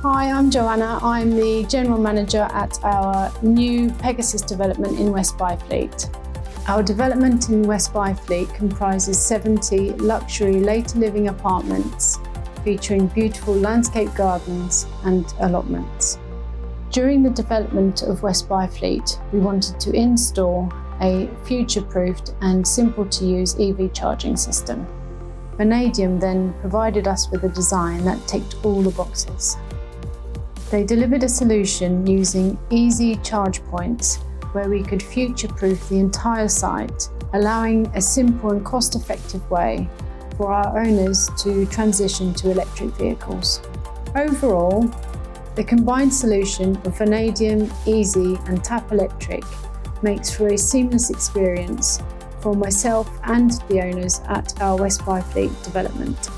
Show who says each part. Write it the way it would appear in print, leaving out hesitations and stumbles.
Speaker 1: Hi, I'm Joanna. I'm the General Manager at our new Pegasus development in West Byfleet. Our development in West Byfleet comprises 70 luxury later living apartments featuring beautiful landscape gardens and allotments. During the development of West Byfleet, we wanted to install a future-proofed and simple-to-use EV charging system. Vanadium then provided us with a design that ticked all the boxes. They delivered a solution using Easee charge points where we could future-proof the entire site, allowing a simple and cost-effective way for our owners to transition to electric vehicles. Overall, the combined solution of Vanadium, Easee and Tap Electric makes for a seamless experience for myself and the owners at our West Byfleet development.